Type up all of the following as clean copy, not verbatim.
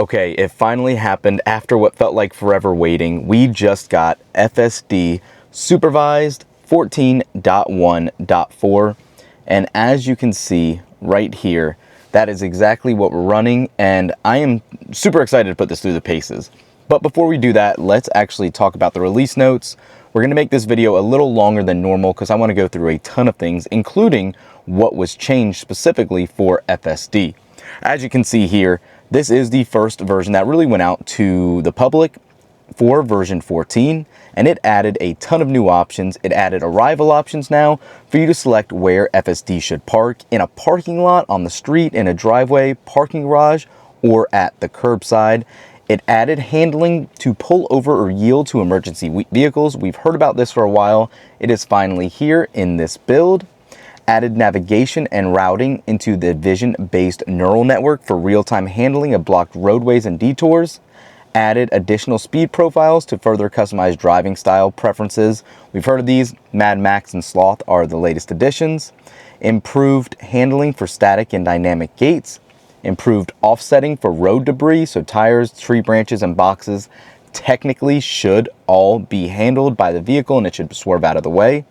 Okay, it finally happened after what felt like forever waiting. We just got FSD Supervised 14.1.4, and as you can see right here, that is exactly what we're running, and I am super excited to put this through the paces. But before we do that, let's actually talk about the release notes. We're going to make this video a little longer than normal because I want to go through a ton of things, including what was changed specifically for FSD. As you can see here, this is the first version that really went out to the public for version 14, and it added a ton of new options. It added arrival options now for you to select where FSD should park: in a parking lot, on the street, in a driveway, parking garage, or at the curbside. It added handling to pull over or yield to emergency vehicles. We've heard about this for a while. It is finally here in this build. Added navigation and routing into the vision-based neural network for real-time handling of blocked roadways and detours. Added additional speed profiles to further customize driving style preferences. We've heard of these. Mad Max and Sloth are the latest additions. Improved handling for static and dynamic gates. Improved offsetting for road debris, so tires, tree branches, and boxes technically should all be handled by the vehicle and it should swerve out of the way.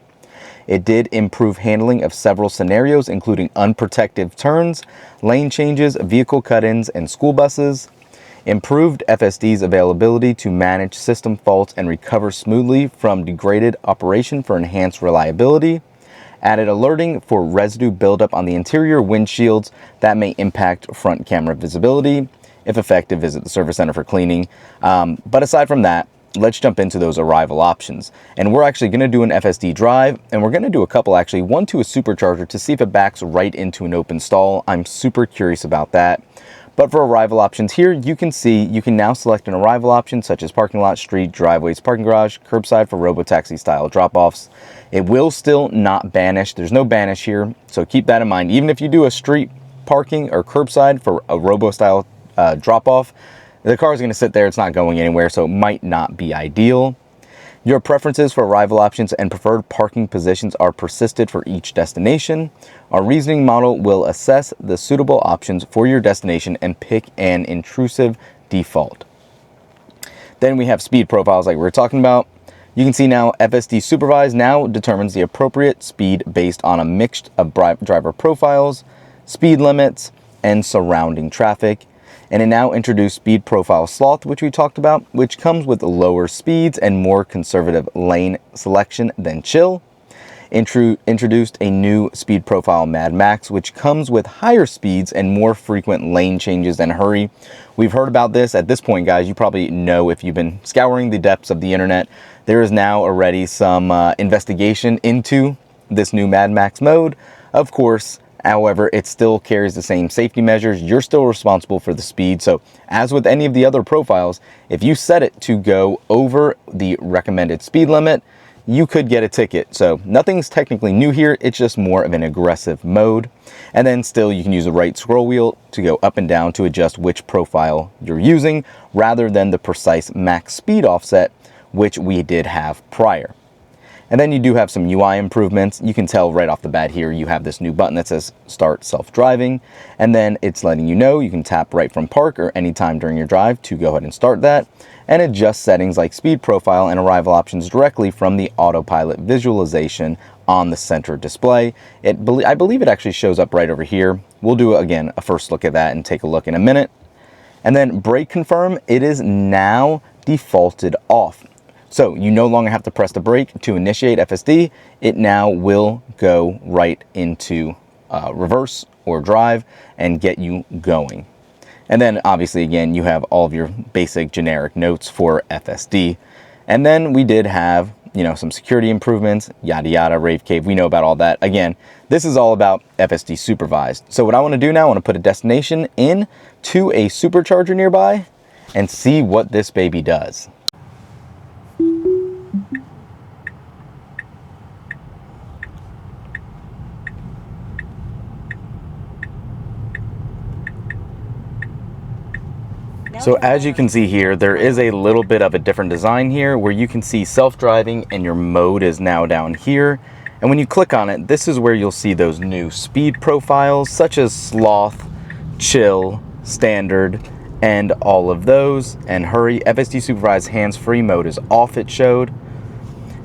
It did improve handling of several scenarios, including unprotected turns, lane changes, vehicle cut-ins, and school buses. Improved FSD's availability to manage system faults and recover smoothly from degraded operation for enhanced reliability. Added alerting for residue buildup on the interior windshields that may impact front camera visibility. If effective, visit the service center for cleaning. But aside from that, let's jump into those arrival options. And we're actually going to do an FSD drive, and we're going to do a couple actually. One to a supercharger to see if it backs right into an open stall. I'm super curious about that. But for arrival options here, you can see you can now select an arrival option such as parking lot, street, driveways, parking garage, curbside for robotaxi style drop-offs. It will still not banish. There's no banish here, so keep that in mind. Even if you do a street parking or curbside for a robo style drop-off, the car is going to sit there. It's not going anywhere, so it might not be ideal. Your preferences for arrival options and preferred parking positions are persisted for each destination. Our reasoning model will assess the suitable options for your destination and pick an intrusive default. Then we have speed profiles like we were talking about. You can see now FSD Supervised now determines the appropriate speed based on a mix of driver profiles, speed limits, and surrounding traffic. And it now introduced Speed Profile Sloth, which we talked about, which comes with lower speeds and more conservative lane selection than Chill. Introduced a new Speed Profile Mad Max, which comes with higher speeds and more frequent lane changes than Hurry. We've heard about this. At this point, guys, you probably know if you've been scouring the depths of the internet, there is now already some investigation into this new Mad Max mode. Of course, however, it still carries the same safety measures. You're still responsible for the speed. So as with any of the other profiles, if you set it to go over the recommended speed limit, you could get a ticket. So nothing's technically new here. It's just more of an aggressive mode. And then still you can use the right scroll wheel to go up and down to adjust which profile you're using rather than the precise max speed offset, which we did have prior. And then you do have some UI improvements. You can tell right off the bat here, you have this new button that says Start Self-Driving. And then it's letting you know you can tap right from park or anytime during your drive to go ahead and start that. And adjust settings like speed profile and arrival options directly from the autopilot visualization on the center display. I believe it actually shows up right over here. We'll do, again, a first look at that and take a look in a minute. And then brake confirm, it is now defaulted off. So you no longer have to press the brake to initiate FSD. It now will go right into reverse or drive and get you going. And then obviously, again, you have all of your basic generic notes for FSD. And then we did have, some security improvements, yada, yada, rave cave. We know about all that. Again, this is all about FSD Supervised. So what I want to do now, I want to put a destination in to a supercharger nearby and see what this baby does. So as you can see here, there is a little bit of a different design here where you can see self-driving and your mode is now down here. And when you click on it, this is where you'll see those new speed profiles such as Sloth, Chill, Standard, and all of those. And hurry, FSD Supervised hands-free mode is off, it showed.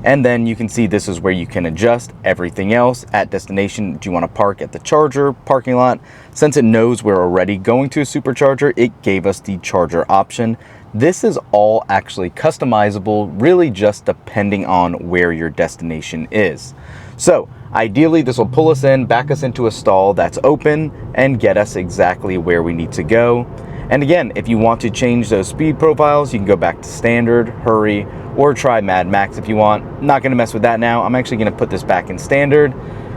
And then you can see this is where you can adjust everything else. At destination, do you want to park at the charger parking lot? Since it knows we're already going to a supercharger, it gave us the charger option. This is all actually customizable, really just depending on where your destination is. So ideally, this will pull us in, back us into a stall that's open, and get us exactly where we need to go. And again, if you want to change those speed profiles, you can go back to standard, hurry, or try Mad Max if you want. Not gonna mess with that now. I'm actually gonna put this back in standard.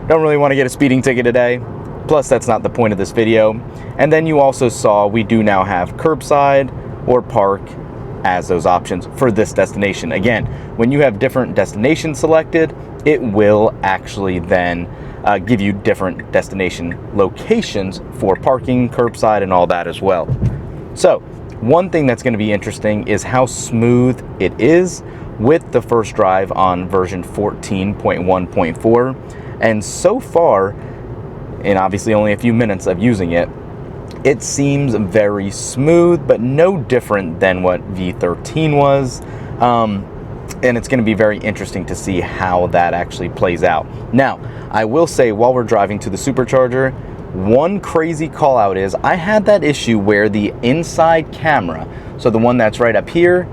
Don't really wanna get a speeding ticket today. Plus, that's not the point of this video. And then you also saw we do now have curbside or park as those options for this destination. Again, when you have different destinations selected, it will actually then give you different destination locations for parking, curbside, and all that as well. So one thing that's going to be interesting is how smooth it is with the first drive on version 14.1.4. And so far, in obviously only a few minutes of using it, it seems very smooth, but no different than what V13 was. And it's going to be very interesting to see how that actually plays out. Now, I will say, while we're driving to the supercharger, one crazy call out is I had that issue where the inside camera, so the one that's right up here,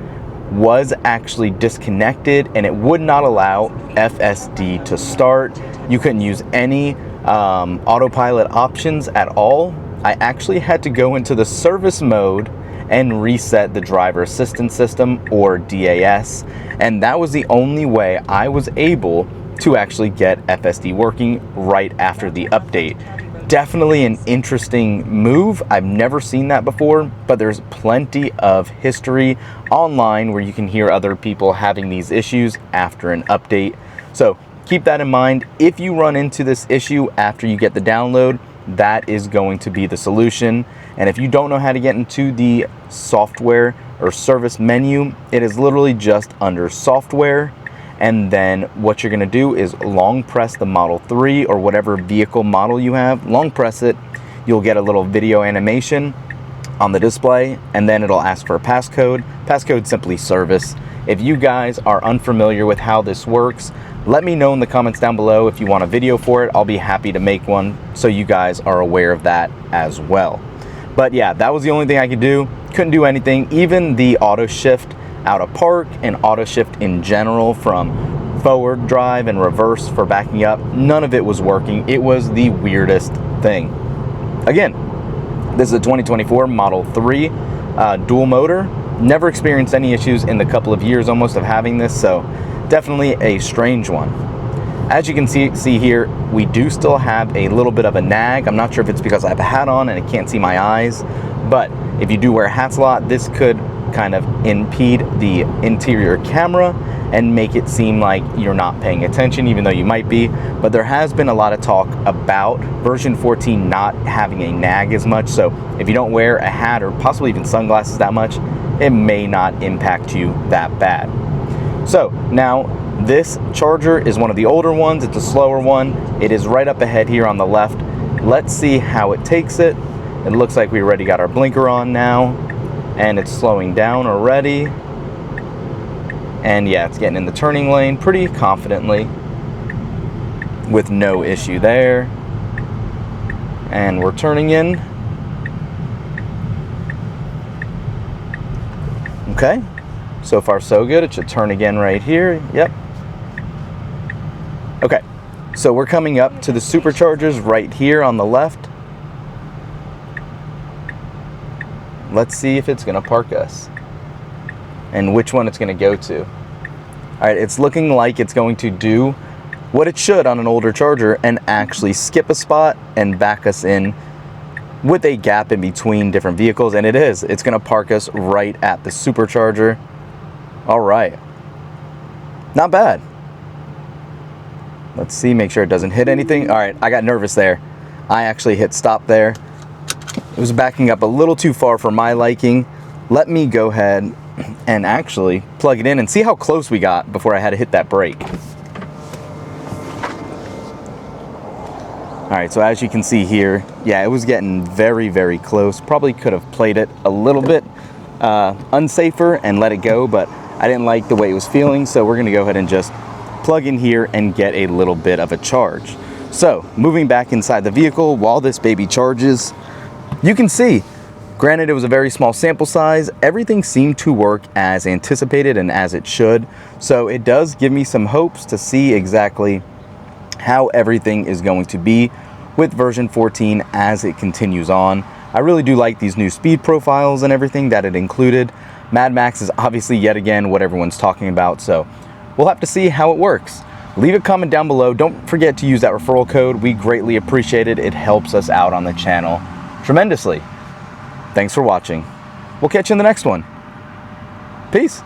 was actually disconnected and it would not allow FSD to start. You couldn't use any autopilot options at all. I actually had to go into the service mode and reset the driver assistance system, or DAS, and that was the only way I was able to actually get FSD working right after the update. Definitely an interesting move. I've never seen that before, but there's plenty of history online where you can hear other people having these issues after an update. So keep that in mind. If you run into this issue after you get the download, that is going to be the solution. And if you don't know how to get into the software or service menu, it is literally just under software. And then what you're going to do is long press the Model 3 or whatever vehicle model you have, long press it. You'll get a little video animation on the display, and then it'll ask for a passcode. Passcode simply service. If you guys are unfamiliar with how this works, let me know in the comments down below. If you want a video for it, I'll be happy to make one so you guys are aware of that as well. But yeah, that was the only thing I could do. Couldn't do anything. Even the auto shift out of park and auto shift in general from forward drive and reverse for backing up, none of it was working. It was the weirdest thing. Again, this is a 2024 Model 3 dual motor. Never experienced any issues in the couple of years almost of having this, so definitely a strange one. As you can see here, we do still have a little bit of a nag. I'm not sure if it's because I have a hat on and I can't see my eyes, but if you do wear hats a lot, this could kind of impede the interior camera and make it seem like you're not paying attention, even though you might be. But there has been a lot of talk about version 14 not having a nag as much, so if you don't wear a hat or possibly even sunglasses that much, it may not impact you that bad. So now this charger is one of the older ones. It's a slower one. It is right up ahead here on the left. Let's see how it takes it. It looks like we already got our blinker on now, and it's slowing down already. And yeah, it's getting in the turning lane pretty confidently with no issue there. And we're turning in. Okay, so far so good. It should turn again right here. Yep. Okay, so we're coming up to the superchargers right here on the left. Let's see if it's gonna park us and which one it's gonna go to. All right, it's looking like it's going to do what it should on an older charger and actually skip a spot and back us in with a gap in between different vehicles, and it is. It's gonna park us right at the supercharger. All right, not bad. Let's see, make sure it doesn't hit anything. All right, I got nervous there. I actually hit stop there. It was backing up a little too far for my liking. Let me go ahead and actually plug it in and see how close we got before I had to hit that brake. All right, so as you can see here, yeah, it was getting very, very close. Probably could have played it a little bit unsafer and let it go, but I didn't like the way it was feeling, so we're gonna go ahead and just plug in here and get a little bit of a charge. So, moving back inside the vehicle while this baby charges, you can see, granted it was a very small sample size, everything seemed to work as anticipated and as it should. So it does give me some hopes to see exactly how everything is going to be with version 14 as it continues on. I really do like these new speed profiles and everything that it included. Mad Max is obviously yet again what everyone's talking about, so we'll have to see how it works. Leave a comment down below. Don't forget to use that referral code. We greatly appreciate it. It helps us out on the channel tremendously. Thanks for watching. We'll catch you in the next one. Peace.